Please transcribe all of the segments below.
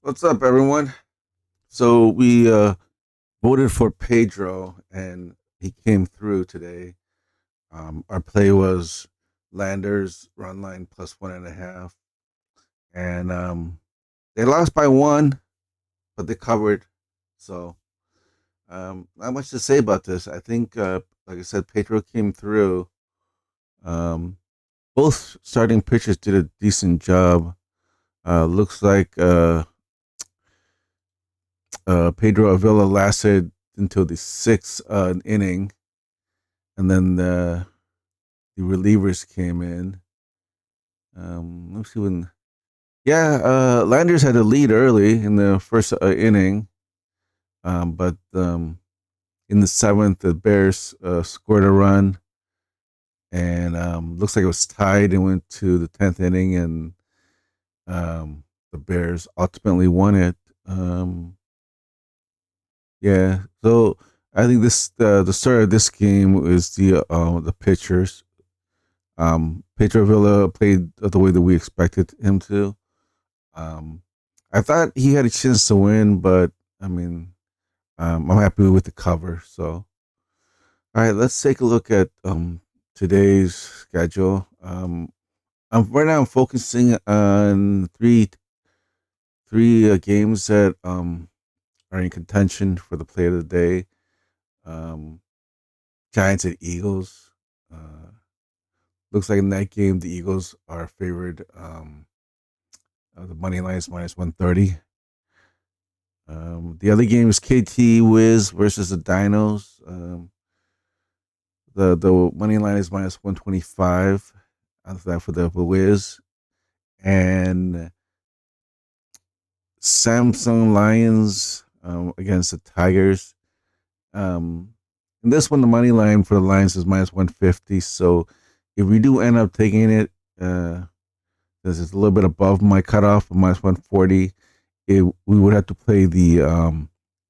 What's up, everyone? So we voted for Pedro, and he came through today. Our play was Landers run line plus 1.5, and they lost by one, but they covered. So not much to say about this. I think, like I said, Pedro came through. Um, both starting pitchers did a decent job. Looks like Pedro Avila lasted until the sixth inning, and then the relievers came in. Let's see when. Yeah, Landers had a lead early in the first inning, but in the seventh, the Bears scored a run, and looks like it was tied and went to the 10th inning, and the Bears ultimately won it. Um, yeah, so I think the start of this game is the pitchers. Pedro Villa played the way that we expected him to. Um, I thought he had a chance to win, but I mean, I'm happy with the cover. So, all right, let's take a look at today's schedule. Right now I'm focusing on three games that are in contention for the play of the day. Um, Giants and Eagles. Uh, Looks like in that game the Eagles are favored. The money line is minus 130. The other game is KT Wiz versus the Dinos. The money line is minus 125 on that for the Wiz. And Samsung Lions against the Tigers. Um, in this one, the money line for the Lions is minus 150. So if we do end up taking it, this is a little bit above my cutoff of minus 140. We would have to play the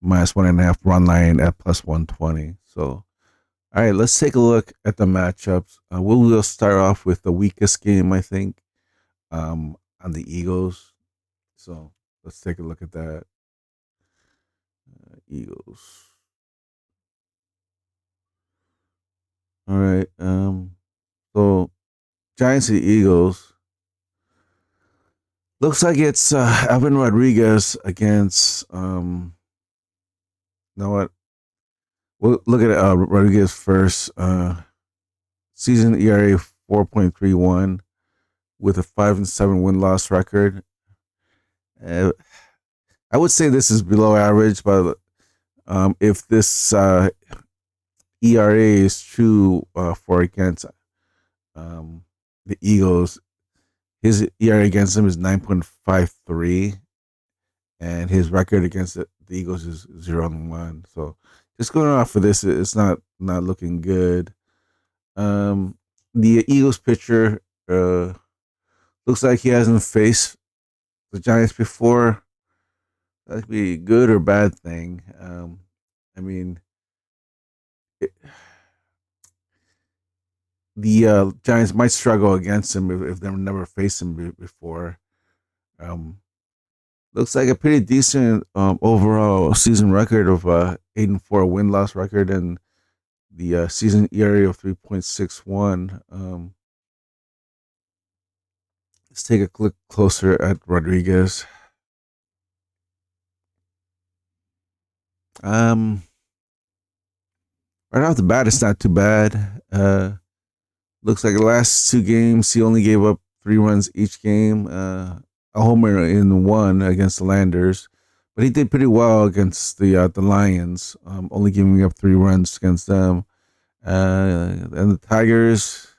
minus 1.5 run line at plus 120. So, all right, let's take a look at the matchups. We'll start off with the weakest game, I think, on the Eagles. So let's take a look at that. Eagles. All right. So Giants and Eagles. Looks like it's Alvin Rodriguez against. You know what? We'll look at Rodriguez first. Season ERA 4.31 with a 5-7 win loss record. Uh, I would say this is below average, but if this ERA is true for against um, the Eagles, his ERA against them is 9.53, and his record against the Eagles is 0-1. So just going off of this, it's not looking good. Um, the Eagles pitcher looks like he hasn't faced the Giants before. That could be a good or bad thing. I mean, it, the Giants might struggle against him if they've never faced him before. Um, Looks like a pretty decent overall season record of 8-4 win loss record and the season ERA of 3.61. Let's take a look closer at Rodriguez. Um, right off the bat, it's not too bad. Looks like the last two games he only gave up 3 runs each game. A homer in one against the Landers, but he did pretty well against the Lions. Only giving up 3 runs against them. And the Tigers,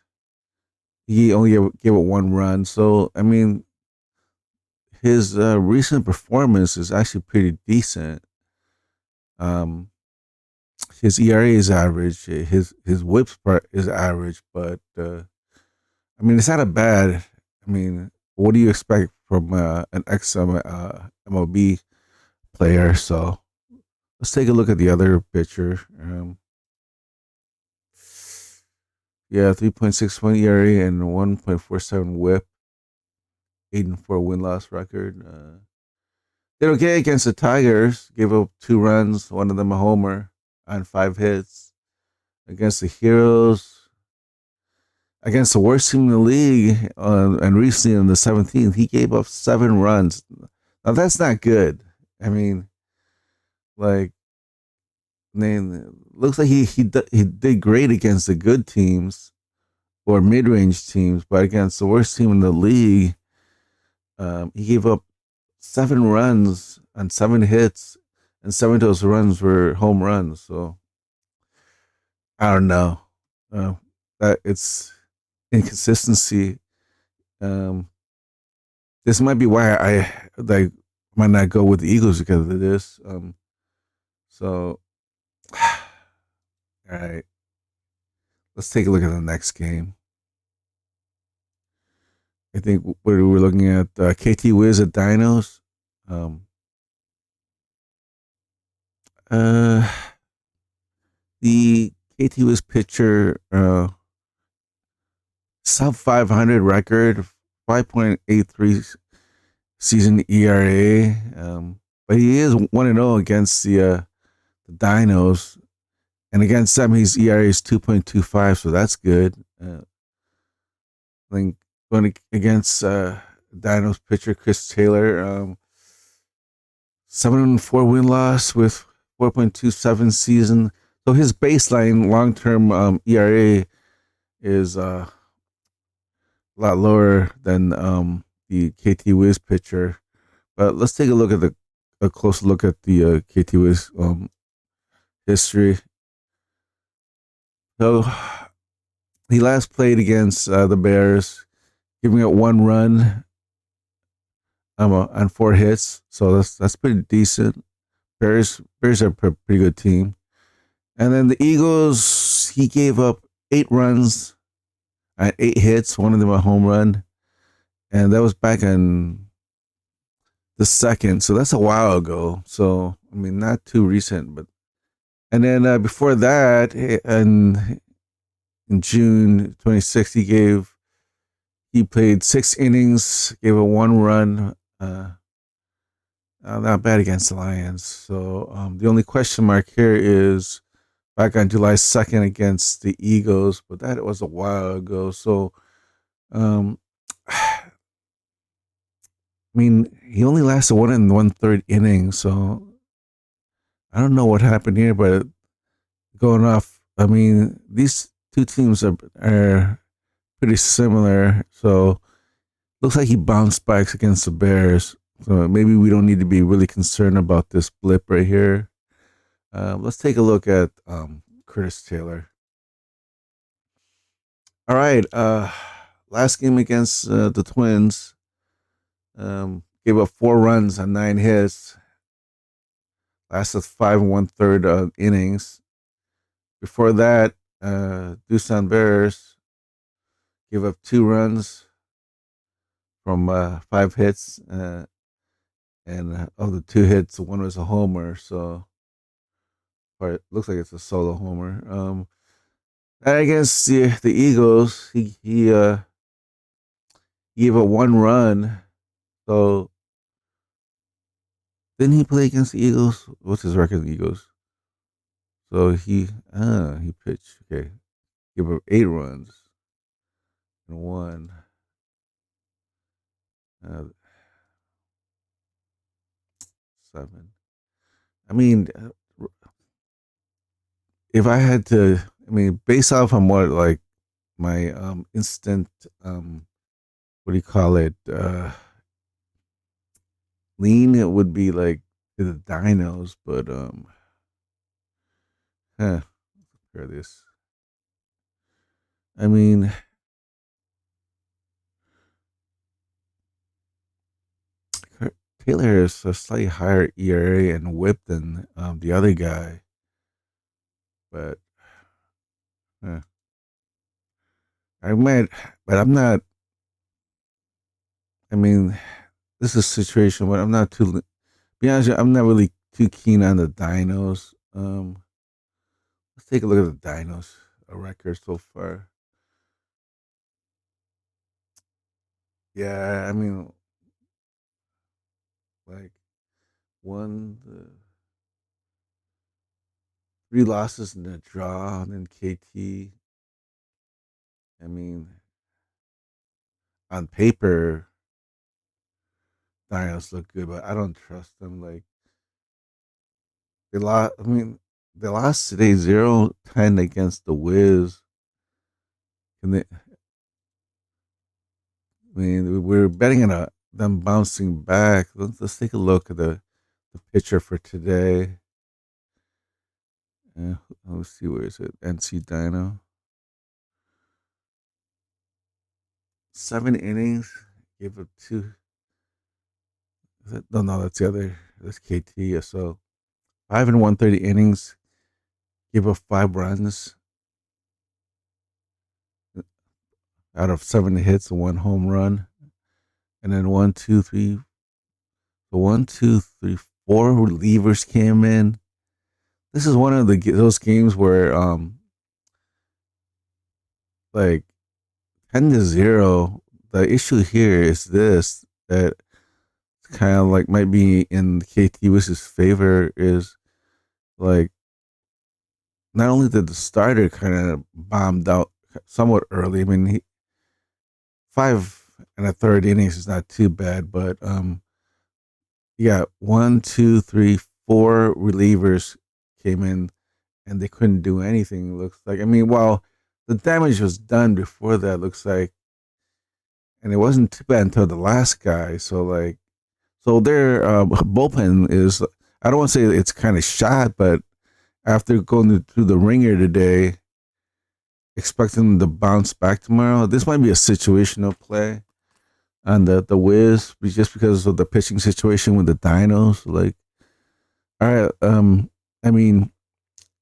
he only gave up 1 run. So I mean, his recent performance is actually pretty decent. Um, his ERA is average. His WHIPs part is average, but I mean, it's not a bad. I mean, what do you expect from an ex MLB player? So let's take a look at the other pitcher. Yeah, 3.61 ERA and 1.47 WHIP, 8-4 win loss record. Did okay against the Tigers. Gave up 2 runs, one of them a homer on 5 hits. Against the Heroes, against the worst team in the league, and recently in the 17th, he gave up 7 runs. Now that's not good. I mean, like, looks like he did great against the good teams or mid range teams, but against the worst team in the league, he gave up 7 runs on 7 hits, and 7 of those runs were home runs. So I don't know. Uh, that it's inconsistency. Um, this might be why I like might not go with the Eagles because of this. So all right, let's take a look at the next game. I think what we're looking at KT Wiz at Dinos. Um, uh, the KT Wiz pitcher sub 500 record, 5.83 season ERA. But he is 1-0 against the Dinos, and against them, his ERA is 2.25, so that's good. I think going against Dinos pitcher Chris Taylor, 7-4 win loss with 4.27 season. So his baseline long term ERA is a lot lower than the KT Wiz pitcher. But let's take a look at a closer look at the KT Wiz history. So he last played against the Bears, giving up 1 run on 4 hits. So that's pretty decent. Bears are a pretty good team. And then the Eagles, he gave up 8 runs on 8 hits, one of them a home run, and that was back in the second. So that's a while ago. So I mean, not too recent, but and then before that, in June 26th, he played 6 innings, gave a 1 run. Not bad against the Lions. So the only question mark here is back on July 2nd against the Eagles, but that was a while ago. So um, I mean, he only lasted 1 1/3 inning. So I don't know what happened here, but going off, I mean, these two teams are pretty similar. So looks like he bounced back against the Bears. So maybe we don't need to be really concerned about this blip right here. Let's take a look at Curtis Taylor. All right. Last game against the Twins, gave up 4 runs on 9 hits. Lasted 5 1/3 innings. Before that, Doosan Bears gave up 2 runs from 5 hits, and of the 2 hits, one was a homer. So, or it looks like it's a solo homer. And against the Eagles, he gave up 1 run. So didn't he play against the Eagles? What's his record in the Eagles? So he pitched. Okay, gave up 8 runs and one. Uh, 7. I mean, if I had to, I mean, based off on what like my instant what do you call it lean, it would be like to the Dinos, but huh, for this, I mean, Taylor is a slightly higher ERA and WHIP than the other guy, but huh, I might, but I'm not. I mean, this is a situation where I'm not too. Be honest, with you, I'm not really too keen on the Dinos. Let's take a look at the Dinos record so far. Yeah, I mean, like won the three losses and a draw, and then KT. I mean, on paper, Dinos look good, but I don't trust them. Like they lost. I mean, they lost today 0-10 against the Wiz. And they, I mean, we're betting on them bouncing back. Let's take a look at the picture for today. Let's see, where is it? NC Dino. 7 innings, gave up two. No, that's the other. That's KT. So 5 and 1/3 innings, gave up 5 runs out of 7 hits and 1 home run, and then one, two, three, four relievers came in. This is one of those games where like 10-0. The issue here is this, that kind of like might be in KT Wiz's favor, is like not only did the starter kind of bombed out somewhat early. I mean, 5 and 1/3 innings is not too bad, but yeah, one, two, three, four relievers came in and they couldn't do anything. It looks like. I mean, while the damage was done before that, looks like, and it wasn't too bad until the last guy. So like, so their bullpen is. I don't want to say it's kind of shot, but after going through the ringer today, expecting them to bounce back tomorrow, this might be a situational play on the Wiz, just because of the pitching situation with the Dinos. Like, all right, I mean,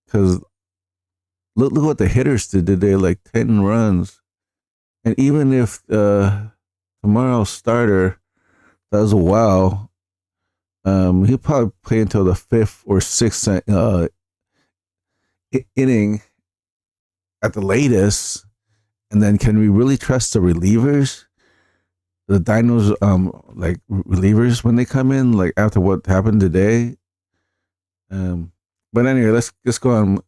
because look what the hitters did today, like 10 runs, and even if tomorrow's starter does well, he'll probably play until the fifth or sixth inning at the latest. And then, can we really trust the relievers? The Dinos, like relievers when they come in, like after what happened today. But anyway, let's go on.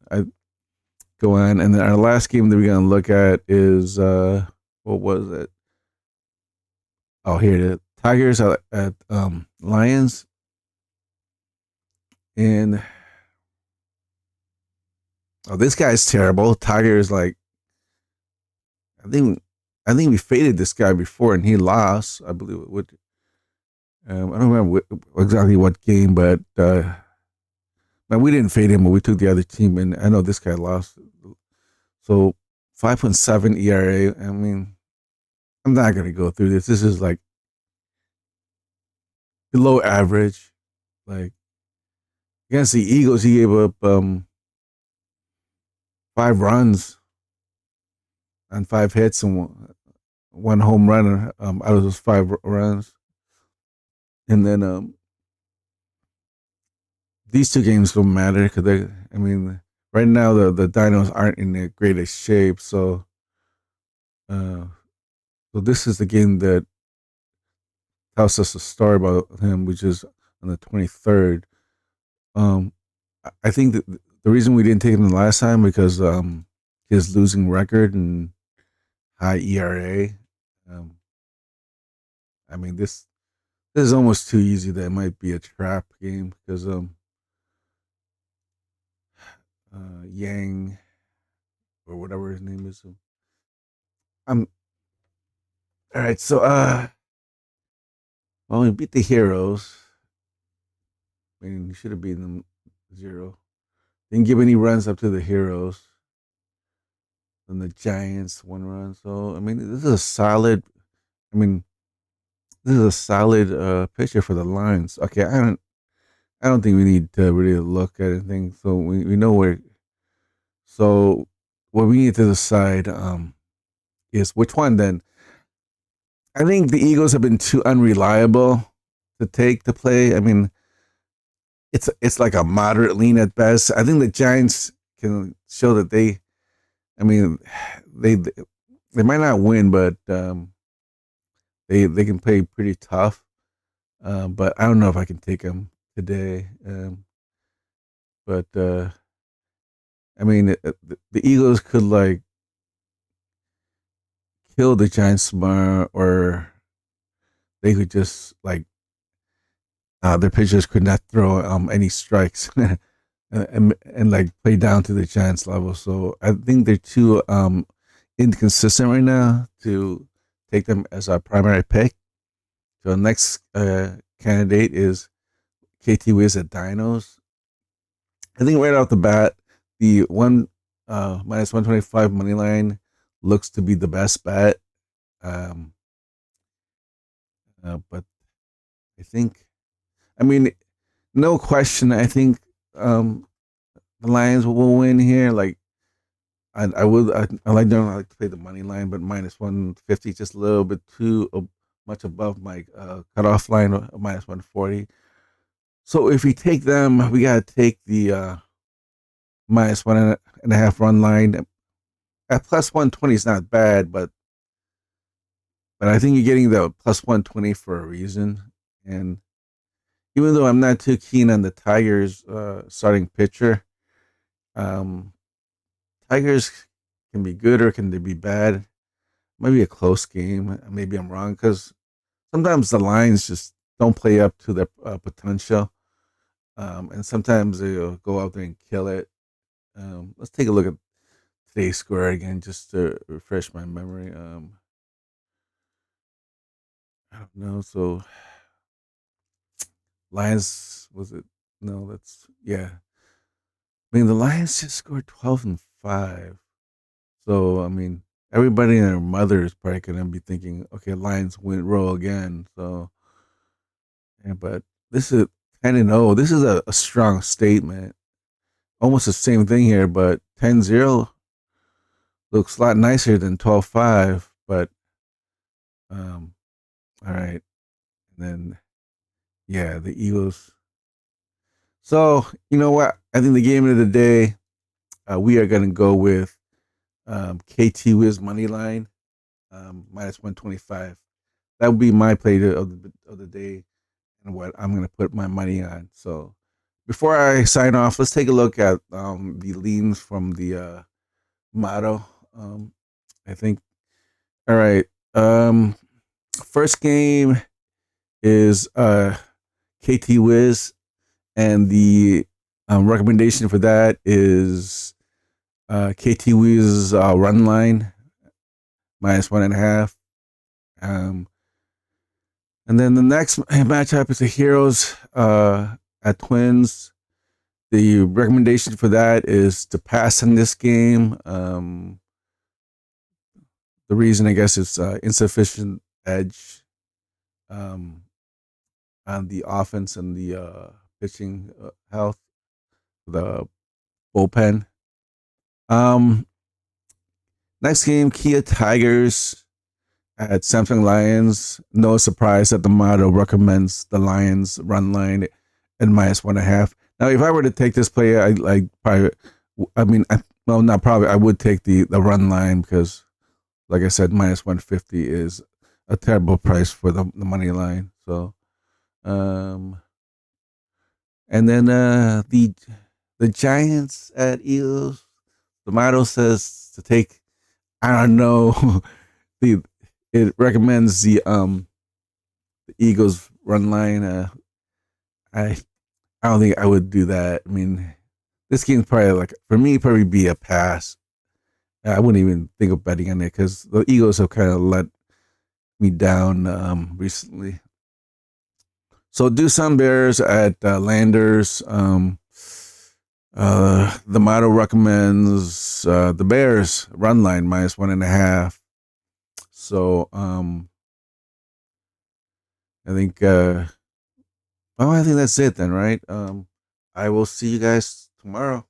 Go on, and then our last game that we're gonna look at is what was it? Oh, here the Tigers at Lions, and oh, this guy's terrible. Tigers, like, I think we faded this guy before and he lost. I believe it would. I don't remember exactly what game, but man, we didn't fade him, but we took the other team, and I know this guy lost. So 5.7 ERA. I mean, I'm not gonna go through this. This is like below average. Like against the Eagles, he gave up 5 runs on 5 hits and one home run out of those 5 runs. And then these two games don't matter because they. I mean, right now the Dinos aren't in the greatest shape, so uh, so this is the game that tells us a story about him, which is on the 23rd. I think that the reason we didn't take him the last time because his losing record and high ERA. Um, I mean, this is almost too easy that it might be a trap game because Yang or whatever his name is. I'm all right. So well, we beat the Heroes. I mean, we should have beaten them 0. Didn't give any runs up to the Heroes. And the Giants 1 run. So I mean, this is a solid. I mean, this is a solid picture for the Lions. Okay, I don't think we need to really look at anything. So we know where. So what we need to decide is which one then. I think the Eagles have been too unreliable to take the play. I mean, it's like a moderate lean at best. I think the Giants can show that they. I mean, they might not win, but they can play pretty tough. But I don't know if I can take them today. But I mean, the Eagles could like kill the Giants tomorrow, or they could just like their pitchers could not throw any strikes. And like play down to the Giants level. So I think they're too inconsistent right now to take them as our primary pick. So the next candidate is KT Wiz at Dinos. I think right off the bat, the one minus 125 money line looks to be the best bet. Um, but I think, I mean, no question. I think the Lions will win here. Like I like to play the money line, but minus 150 just a little bit too much above my cutoff line of minus 140. So if we take them, we gotta take the minus one and a half run line. At plus 120 is not bad, but I think you're getting the plus 120 for a reason. And even though I'm not too keen on the Tigers starting pitcher, um, Tigers can be good or can they be bad. Maybe a close game. Maybe I'm wrong because sometimes the lines just don't play up to their potential, and sometimes they'll go out there and kill it. Let's take a look at today's score again, just to refresh my memory. I don't know. So Lions was it? No, that's yeah. I mean, the Lions just scored 12-5. So I mean, everybody and their mother is probably gonna be thinking, okay, Lions win roll again. So yeah, but this is 10-0. This is a strong statement. Almost the same thing here, but 10-0 looks a lot nicer than 12-5. But um, all right, and then yeah, the Eagles. So you know what? I think the game of the day, we are gonna go with KT Wiz money line minus 125. That would be my play of the day and what I'm gonna put my money on. So before I sign off, let's take a look at the leans from the motto. I think. All right. First game is KT Wiz, and the recommendation for that is KT Wiz run line minus 1.5. Um, and then the next matchup is the Heroes at Twins. The recommendation for that is to pass in this game. The reason, I guess, is insufficient edge um, on the offense and the pitching health, the bullpen. Um, Next game, Kia Tigers at Samsung Lions. No surprise that the model recommends the Lions run line at minus 1.5. Now, if I were to take this play, I like probably. I mean, well, not probably. I would take the run line because, like I said, minus 150 is a terrible price for the money line. So, um, and then the Giants at Eagles. The model says to take. I don't know. the It recommends the Eagles run line. I I don't think I would do that. I mean, this game's probably like for me probably be a pass. I wouldn't even think of betting on it because the Eagles have kind of let me down recently. So do some Bears at Landers. The model recommends the Bears run line minus 1.5. So I think I think that's it then, right? I will see you guys tomorrow.